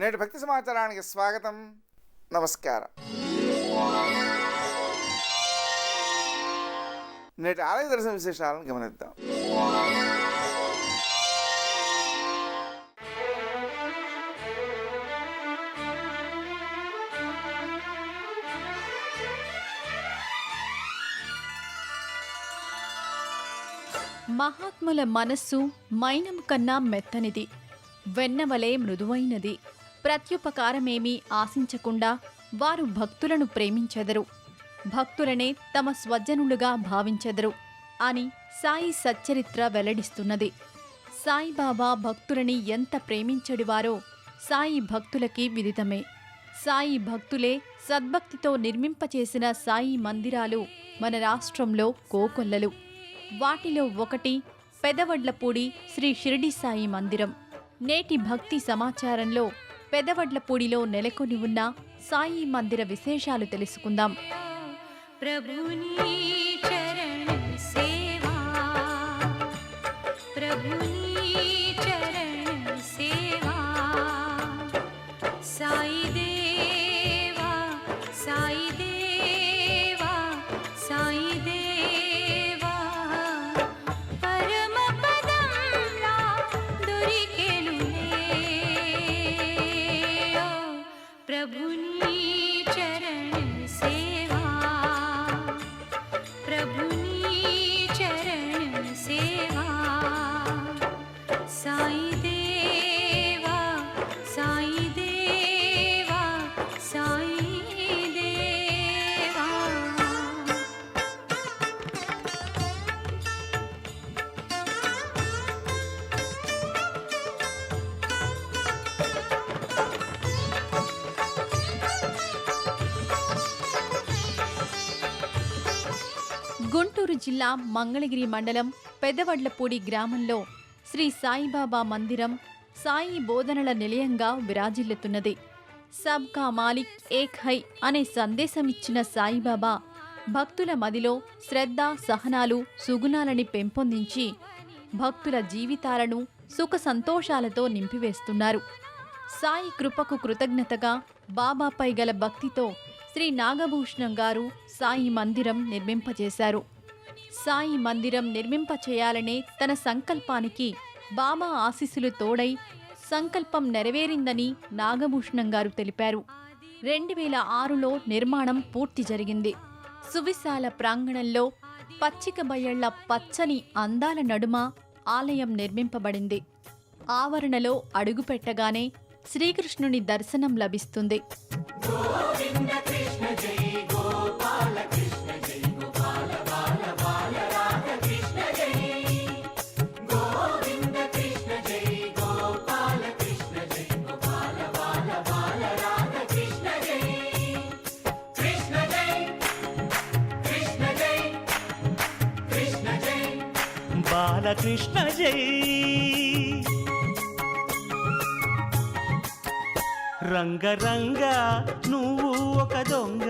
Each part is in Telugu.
నేటి భక్తి సమాచారానికి స్వాగతం, నమస్కారం. నేటి ఆలయ దర్శన విశేషాలను గమనిద్దాం. మహాత్ముల మనస్సు మైనం కన్నా మెత్తనిది, వెన్నవలే మృదువైనది. ప్రత్యుపకారమేమీ ఆశించకుండా వారు భక్తులను ప్రేమించెదరు, భక్తులనే తమ స్వజనులుగా భావించెదరు అని సాయి సచ్చరిత్ర వెల్లడిస్తున్నది. సాయిబాబా భక్తులని ఎంత ప్రేమించడివారో సాయి భక్తులకి విదితమే. సాయి భక్తులే సద్భక్తితో నిర్మింపచేసిన సాయి మందిరాలు మన రాష్ట్రంలో కోకొల్లలు. వాటిలో ఒకటి పెదవడ్లపూడి శ్రీ షిరిడి సాయి మందిరం. నేటి భక్తి సమాచారంలో పెదవడ్లపూడిలో నెలకొని ఉన్న సాయి మందిర విశేషాలు తెలుసుకుందాం. ప్రభుని చరణ సేవా, ప్రభుని చరణ సేవా, సాయి దేవా, సాయి దేవా, సాయి దేవా, పరమ పదంలా దొరికెనులే. ప్రభుని చరణ సేవా, ప్రభుని చరణ సేవా, సాయి దేవా, సాయి దేవా, సాయి దేవా. గుంటూరు జిల్లా మంగళగిరి మండలం పెదవడ్లపూడి గ్రామంలో శ్రీ సాయిబాబా మందిరం సాయి బోధనల నిలయంగా విరాజిల్లుతున్నది. సబ్ కా మాలిక్ ఏక్ హై అనే సందేశమిచ్చిన సాయిబాబా భక్తుల మదిలో శ్రద్ధ, సహనాలు, సుగుణాలని పెంపొందించి భక్తుల జీవితాలను సుఖ సంతోషాలతో నింపివేస్తున్నారు. సాయి కృపకు కృతజ్ఞతగా బాబాపై గల భక్తితో శ్రీ నాగభూషణం గారు సాయి మందిరం నిర్మింపచేశారు. సాయి మందిరం నిర్మింపచేయాలనే తన సంకల్పానికి బాబా ఆశీస్సులు తోడై సంకల్పం నెరవేరిందని నాగభూషణం గారు తెలిపారు. 2006లో నిర్మాణం పూర్తి జరిగింది. సువిశాల ప్రాంగణంలో పచ్చిక బయళ్ల పచ్చని అందాల నడుమ ఆలయం నిర్మింపబడింది. ఆవరణలో అడుగుపెట్టగానే శ్రీకృష్ణుని దర్శనం లభిస్తుంది. బాలకృష్ణ జై, రంగరంగ నువ్వు ఒక దొంగ,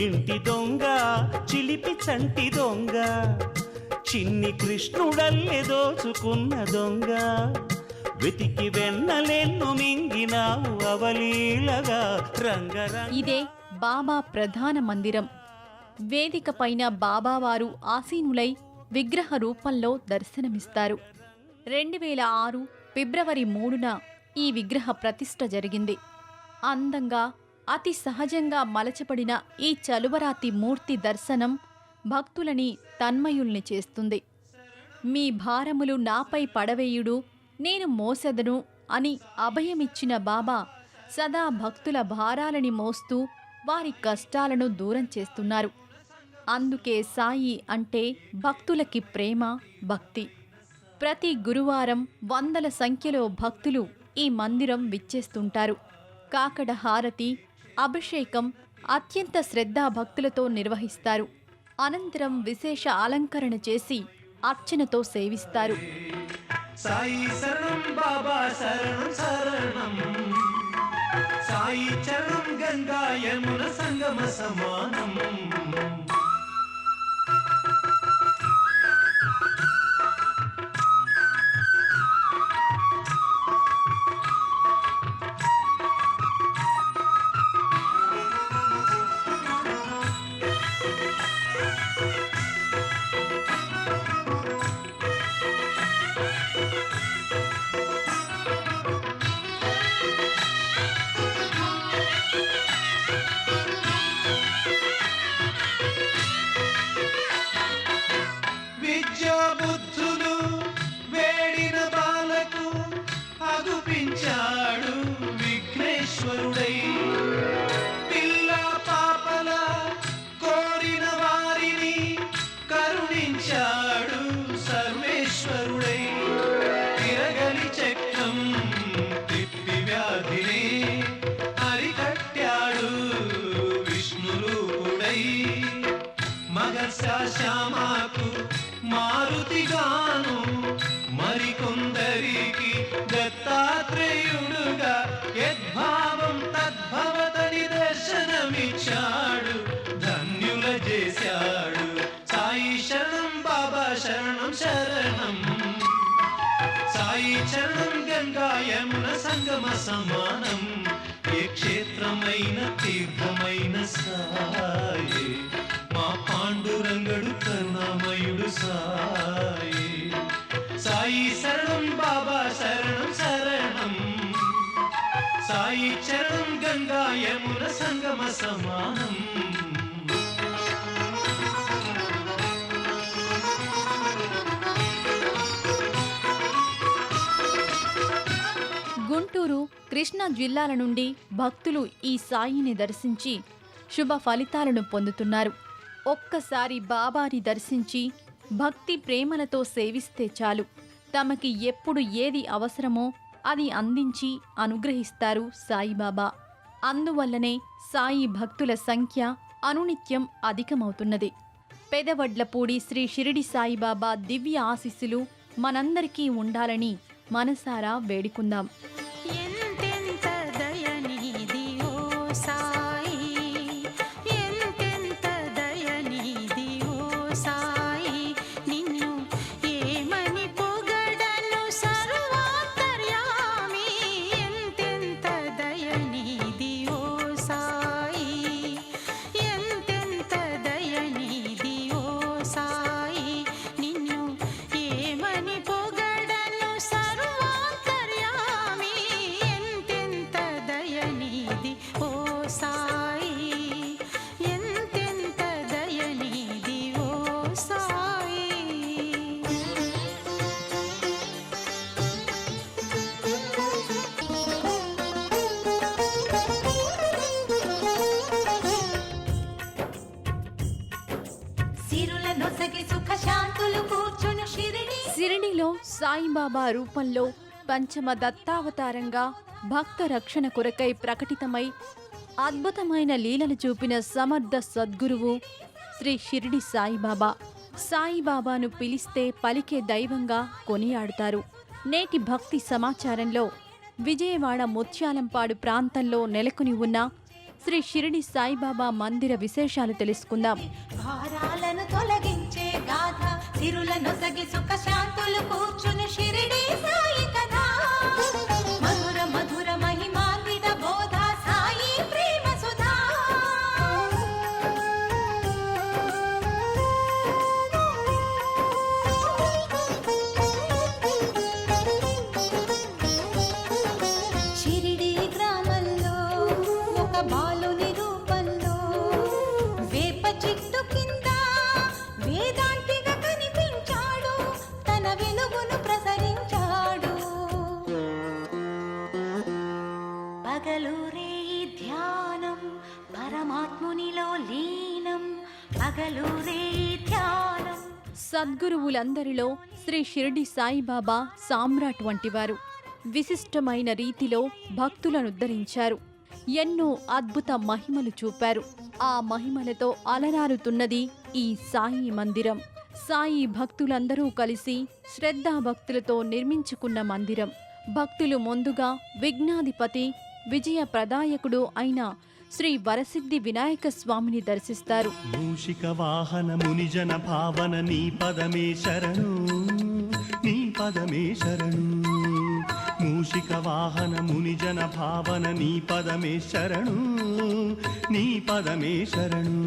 ఇంటి దొంగ, చిలిపి చంటి దొంగ, చిన్ని కృష్ణుడల్లె దోచుకున్న దొంగ, వెతికి వెన్నలెన్ను మింగినావు అవలీలగా రంగరంగ. ఇదే బాబా ప్రధాన మందిరం. వేదిక పైన బాబావారు ఆసీనులై విగ్రహ రూపంలో దర్శనమిస్తారు. 2006 ఫిబ్రవరి 3న ఈ విగ్రహ ప్రతిష్ఠ జరిగింది. అందంగా అతి సహజంగా మలచబడిన ఈ చలువరాతి మూర్తి దర్శనం భక్తులని తన్మయుల్ని చేస్తుంది. మీ భారములు నాపై పడవేయుడు, నేను మోసెదను అని అభయమిచ్చిన బాబా సదా భక్తుల భారాలని మోస్తూ వారి కష్టాలను దూరం చేస్తున్నారు. అందుకే సాయి అంటే భక్తులకి ప్రేమ, భక్తి. ప్రతి గురువారం వందల సంఖ్యలో భక్తులు ఈ మందిరం విచ్చేస్తుంటారు. కాకడ హారతి, అభిషేకం అత్యంత శ్రద్ధాభక్తులతో నిర్వహిస్తారు. అనంతరం విశేష అలంకరణ చేసి అర్చనతో సేవిస్తారు. సాయి శరణం బాబా శరణం శరణం, సాయి చరణం గంగా యమున సంగమ సమానం. మగర్షా శ్యామకు మారుతిగాను మరికొందరికి దత్తాత్రేయుడుగా యద్భావం తద్భవతని దర్శనమిచ్చాడు, ధన్యుల చేశాడు. సాయి శరణం బాబా శరణం శరణం, సాయి చరణం గంగా యమున సంగమ సమానం. ఏ క్షేత్రమైన తీర్థమైన సాయి, మా పాండురంగడు కరుణామయుడు సాయి. సాయి శరణం బాబా శరణం శరణం, సాయి చరణం గంగా యమున సంగమ సమానం. గుంటూరు, కృష్ణా జిల్లాల నుండి భక్తులు ఈ సాయిని దర్శించి శుభ ఫలితాలను పొందుతున్నారు. ఒక్కసారి బాబాని దర్శించి భక్తి ప్రేమలతో సేవిస్తే చాలు, తమకి ఎప్పుడు ఏది అవసరమో అది అందించి అనుగ్రహిస్తారు సాయిబాబా. అందువల్లనే సాయి భక్తుల సంఖ్య అనునిత్యం అధికమవుతున్నది. పెదవడ్లపూడి శ్రీ షిరిడి సాయిబాబా దివ్య ఆశీస్సులు మనందరికీ ఉండాలని మనసారా వేడుకుందాం. ఎంతెంత దయనీది ఓ సాయి, ఎంతెంత దయనీది ఓ సాయి, నిన్ను ఏమని పొగడను సర్వాంతర్యామి. ఎంతెంత దయనీది ఓ సాయి, ఎంతెంత దయనీది ఓ సాయి, నిన్ను ఏమని పొగడను సర్వాంతర్యామి. ఎంతెంత దయనీది ఓ సాయి, ఎంతెంత దయనీది ఓ సాయి. సిరుల నొసగి సుఖ శాంతులు కూర్చును షిరిడి. షిరిడిలో సాయిబాబా రూపంలో పంచమ దత్తావతారంగా భక్త రక్షణ కొరకై ప్రకటితమై అద్భుతమైన లీలలు చూపిన సమర్థ సద్గురువు శ్రీ షిరిడి సాయిబాబా. సాయిబాబాను పిలిస్తే పలికే దైవంగా కొనియాడుతారు. నేటి భక్తి సమాచారంలో విజయవాడ ముత్యాలంపాడు ప్రాంతంలో నెలకొని ఉన్న శ్రీ షిరిడి సాయిబాబా మందిర విశేషాలు తెలుసుకుందాం. భారాలను తొలగించే గాథ, సిరుల నొసగి సుఖ శాంతులు కూర్చుని షిరిడి సాయి కథ. మధుర మధుర మహిమాన్విత బోధ సాయి ప్రేమ సుధా. షిరిడి గ్రామంలో ఒక బాలుని రూపంలో వేప చెట్టు కింద వేదాంతిగా కనిపించాడు, తన వెలుగును ప్రసరించాడు. పగలూరే ధ్యానం పరమాత్మునిలో లీనం, పగలూరే ధ్యానం. సద్గురువులందరిలో శ్రీ షిరిడి సాయిబాబా సామ్రాట్ వంటివారు. విశిష్టమైన రీతిలో భక్తులనుద్ధరించారు. ఎన్నో అద్భుత మహిమలు చూపారు. ఆ మహిమలతో అలరారుతున్నది ఈ సాయి మందిరం. సాయి భక్తులందరూ కలిసి శ్రద్ధాభక్తులతో నిర్మించుకున్న మందిరం. భక్తులు ముందుగా విఘ్నాధిపతి, విజయ ప్రదాయకుడు అయిన శ్రీ వరసిద్ధి వినాయక స్వామిని దర్శిస్తారు. మూషిక వాహన మునిజన భావన నీ పదమే శరణు, నీ పదమే శరణు. మూషిక వాహన మునిజన భావన నీ పదమే శరణు, నీ పదమే శరణు.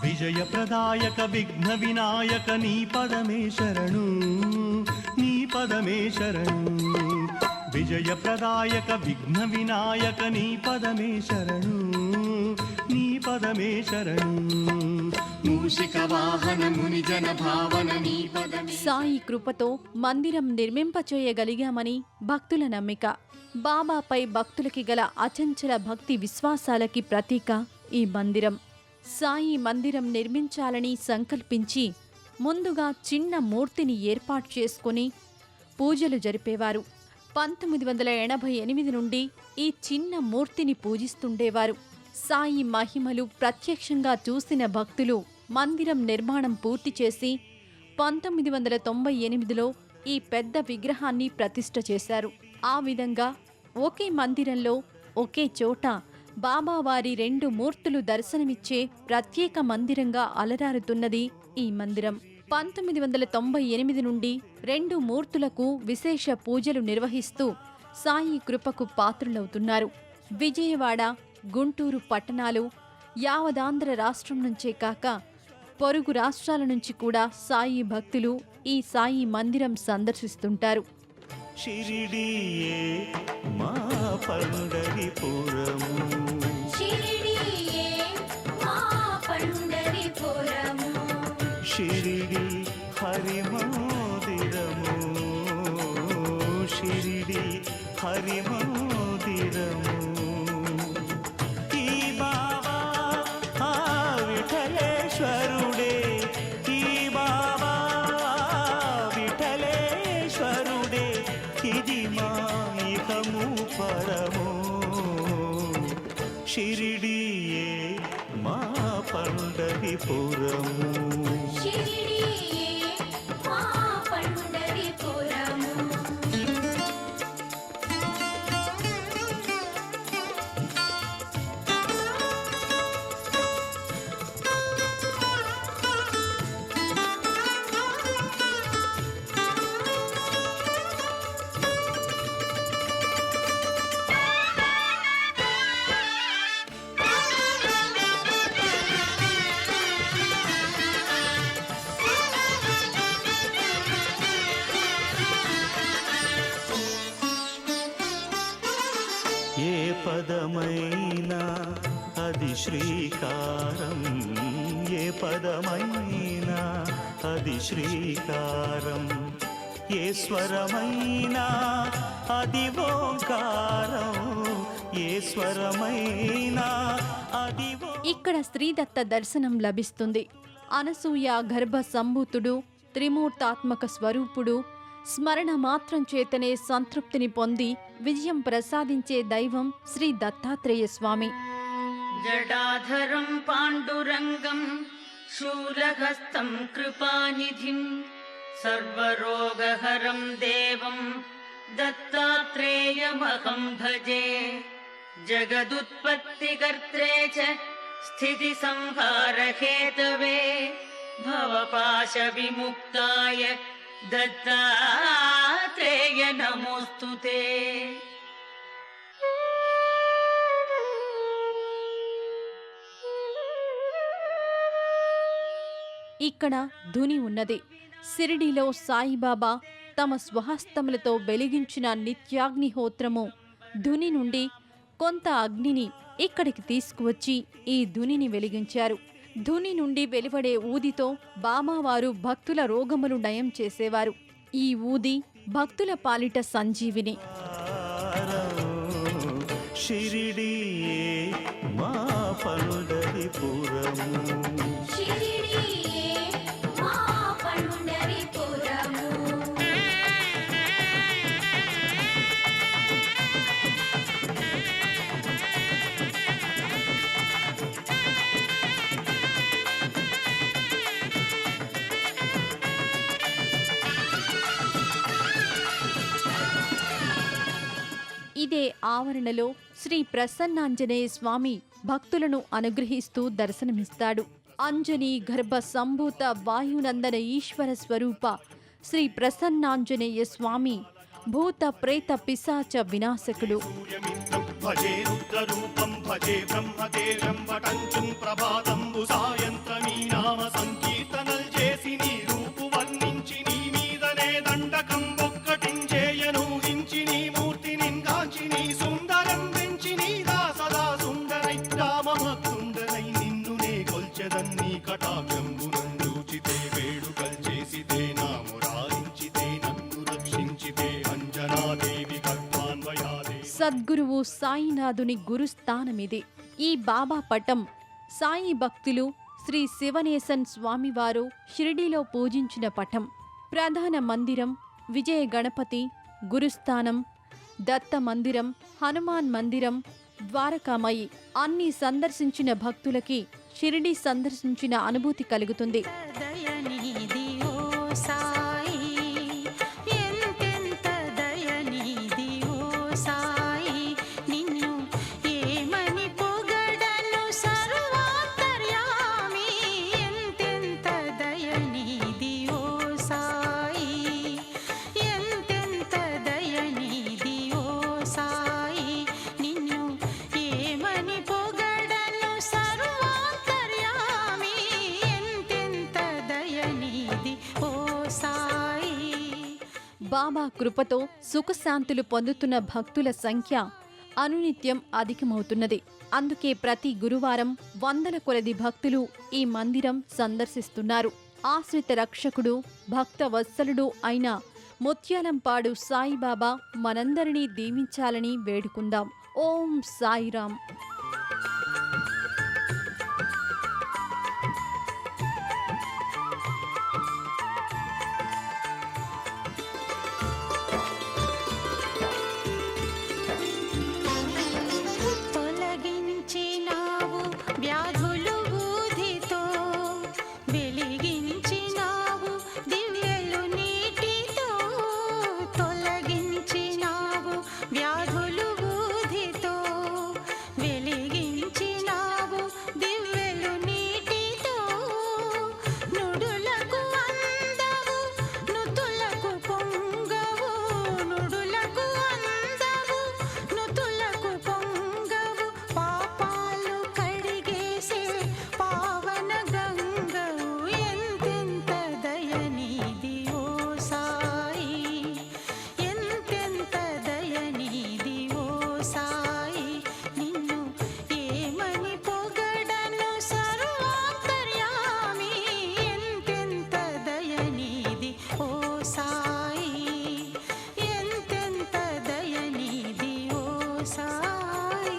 విజయ ప్రదాయక విఘ్న వినాయక నీ పదమే శరణు, నీ పదమే శరణు. విజయ ప్రదాయక విఘ్న వినాయక నీ పదమే శరణు, నీ పదమే శరణు. మూషిక వాహన మునిజన భావన నీ పదమే. సాయి కృపతో మందిరం నిర్మింపచేయగలిగామని భక్తుల నమ్మిక. బాబాపై భక్తులకి గల అచంచల భక్తి విశ్వాసాలకి ప్రతీక ఈ మందిరం. సాయి మందిరం నిర్మించాలని సంకల్పించి ముందుగా చిన్న మూర్తిని ఏర్పాటు చేసుకుని పూజలు జరిపేవారు. 1988 నుండి ఈ చిన్న మూర్తిని పూజిస్తుండేవారు. సాయి మహిమలు ప్రత్యక్షంగా చూసిన భక్తులు మందిరం నిర్మాణం పూర్తి చేసి 1998లో ఈ పెద్ద విగ్రహాన్ని ప్రతిష్ఠ చేశారు. ఆ విధంగా ఒకే మందిరంలో ఒకే చోట బాబావారి 2 మూర్తులు దర్శనమిచ్చే ప్రత్యేక మందిరంగా అలరారుతున్నది ఈ మందిరం. 1998 నుండి 2 మూర్తులకు విశేష పూజలు నిర్వహిస్తూ సాయి కృపకు పాత్రులవుతున్నారు. విజయవాడ, గుంటూరు పట్టణాలు, యావదాంధ్ర రాష్ట్రం నుంచే కాక పొరుగు రాష్ట్రాల నుంచి కూడా సాయి భక్తులు ఈ సాయి మందిరం సందర్శిస్తుంటారు. షిరిడియే మా పండరిపురము, షిరిడి హరి మందిరము, షిరిడి హరి మందిరము. ఈ బాబా ఆ విఠలేశ్వరుడే, ఈ బాబా విఠలేశ్వరుడే, ఇది మా ఇహము పరము. షిరిడియే మా పండరిపురము. ఏ పదమైనా అది శ్రీకారం, ఏ పదమైనా అది శ్రీకారం, ఏ స్వరమైనా అది ఓంకారం, ఏ స్వరమైనా అది ఇక్కడ శ్రీదత్త దర్శనం లభిస్తుంది. అనసూయ గర్భ సంభూతుడు, త్రిమూర్తాత్మక స్వరూపుడు, స్మరణ మాత్రం చేతనే సంతృప్తిని పొంది విజయం ప్రసాదించే దైవం శ్రీ దత్తాత్రేయ స్వామి. జడాధరం పాండురంగం శూలహస్తం కృపానిధిం సర్వరోగహరం దేవం దత్తాత్రేయమహం భజే. జగదుత్పత్తికర్త్రే చ స్థితి సంహారహేతవే భవపాశ విముక్తాయ దత్తాత్రేయ నమోస్తుతే. ఇక్కడ ధుని ఉన్నది. సిరిడిలో సాయిబాబా తమ స్వహస్తములతో వెలిగించిన నిత్యాగ్నిహోత్రము ధుని నుండి కొంత అగ్నిని ఇక్కడికి తీసుకువచ్చి ఈ ధునిని వెలిగించారు. ధుని నుండి వెలువడే ఊదితో బాబావారు భక్తుల రోగములు నయం చేసేవారు. ఈ ఊది భక్తుల పాలిట సంజీవిని. షిరిడియే మా పండరిపురము. ఇదే ఆవరణలో శ్రీ ప్రసన్నాంజనేయ స్వామి భక్తులను అనుగ్రహిస్తూ దర్శనమిస్తాడు. అంజనీ గర్భ సంభూత వాయునందన ఈశ్వర స్వరూప శ్రీ ప్రసన్నాంజనేయ స్వామి భూత ప్రేత పిశాచ వినాశకుడు. భజే రుద్రరూపం భజే బ్రహ్మతేజం పటంచుం ప్రభాతంబు సాయంత్రమీ నామ సంకీర్తనల్ చేసి నీ రూపు వర్ణించి నీ మీదనే దండకం ఒక్కటించేయను హించి నీ మూర్తి నింగాంచి నీ సుందరం పెంచి నీ దాసదా సుందరై రామభక్తుండనై నిన్నునే కొల్చెదన్నీ కటాక్షంబునందూచితే వేడుకల్ చేసితే నా మురారించితే నన్ను రక్షించితే అంజనాదేవి గర్భాన్వయాదే. సద్గురువు సాయినాథుని గురుస్థానమిది. ఈ బాబా పటం సాయి భక్తులు శ్రీ శివనేశన్ స్వామివారు షిరిడీలో పూజించిన పటం. ప్రధాన మందిరం, విజయ గణపతి, గురుస్థానం, దత్త మందిరం, హనుమాన్ మందిరం, ద్వారకామయి అన్ని సందర్శించిన భక్తులకి షిరిడి సందర్శించిన అనుభూతి కలుగుతుంది. దయనిధి ఓ సాయి, ఎంతెంత దయనిధి ఓ సాయి, నిన్ను ఏమని పొగడను సర్వాంతర్యామి, ఎంతెంత దయనిధి ఓ సాయి, ఎంతెంత దయనిధి ఓ సాయి, నిన్ను ఏమని పొగడను సర్వాంతర్యామి, ఎంతెంత దయనిధి ఓ సాయి. బాబా కృపతో సుఖశాంతులు పొందుతున్న భక్తుల సంఖ్య అనునిత్యం అధికమవుతున్నది. అందుకే ప్రతి గురువారం వందల కొలది భక్తులు ఈ మందిరం సందర్శిస్తున్నారు. ఆశ్రిత రక్షకుడు, భక్త వత్సలుడు అయిన ముత్యాలంపాడు సాయిబాబా మనందరినీ దీవించాలని వేడుకుందాం. ఓం సాయిరాం. తొలగించినావు వ్యాధులు బూదితో, వెలిగించినావు దివ్యలు నీటితో, తొలగించినావు వ్యాధులు బూదితో, వెలిగించినావు దివ్యలు నీటితో, నుడులకు అందవు నుతులకు పొంగవు, నుడులకు అందవు నుతులకు పొంగవు, పాపాలు కడిగేసే పావన గంగవు, ఎంతెంత దయనిధి ఓ సాయి, ఎంతెంత దయనిధి ఓ సాయి, నిన్ను ఏమని పొగడను సర్వాంతర్యామి, ఎంతెంత దయనిధి ఓ సాయి, ఎంతెంత దయనిధి ఓ సాయి.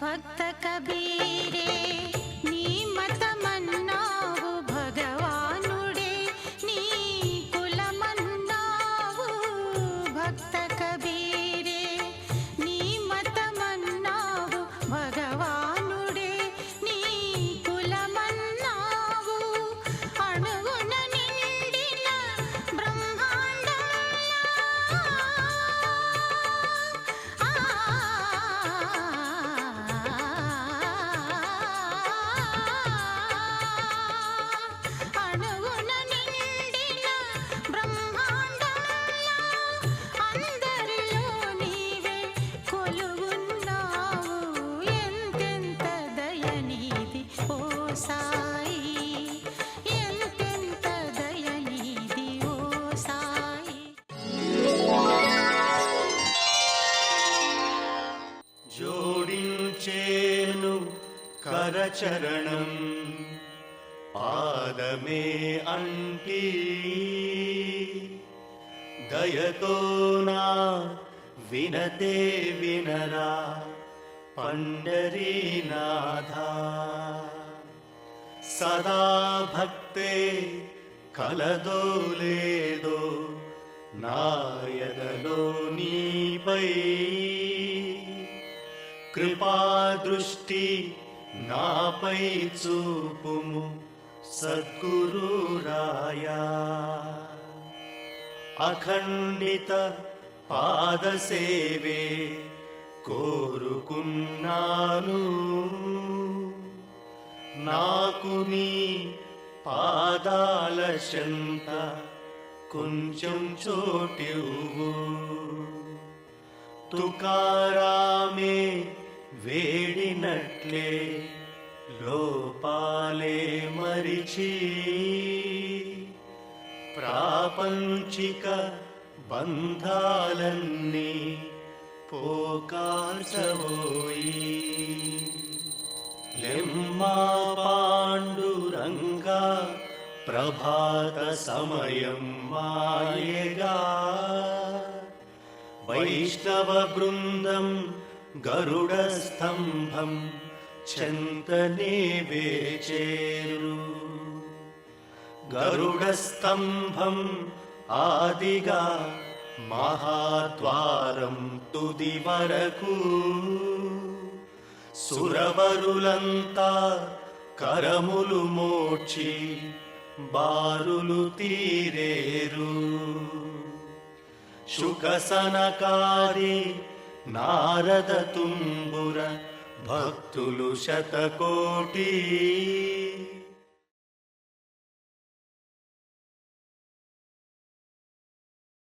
భక్త కబీరే నీ మతమన్నావు, భగవానుడే నీ కులమన్నావు, భక్త కబీరే నీ మతమన్నావు, భగవానుడే నీ కులమన్నావు, అణువున నిండిన బ్రహ్మాండంలా అణువున నిండిన బ్రహ్మాండంలా, అందరిలో నీవే కొలువున్నావు, ఎంతెంత దయనిధి ఓ సాయి, ఎంతెంత దయనిధి ఓ సాయి. జోడించేను కరచరణం పాదమే అంటి, దయతో నా వినతే వినరా పండరీనాథ, సదా భక్తే కలదో లేదో నాయదలో నీపై, కృపాదృష్టి నాపై చూపుము సద్గురురాయా, అఖండిత పాదసేవే కోరుకున్నాను, నాకు నీ పాదాల చెంత కొంచెం చోటివ్వు, తుకారామే వేడినట్లే లోపాలే మరిచి, ప్రాపంచిక బంధాలన్నీ పోకార్చబోయి లెమ్మా పాండురంగా ప్రభాత సమయం మాయగా వైష్ణవ బృందం గరుడ స్తంభం చెంతనే వేచేరు గరుడ స్తంభం ఆదిగా మహాద్వారం తుది వరకు సురవరులంతా కరములు మోడ్చి బారులు తీరేరు శుకసనకారి నారద తుంబుర భక్తులు శతకోటి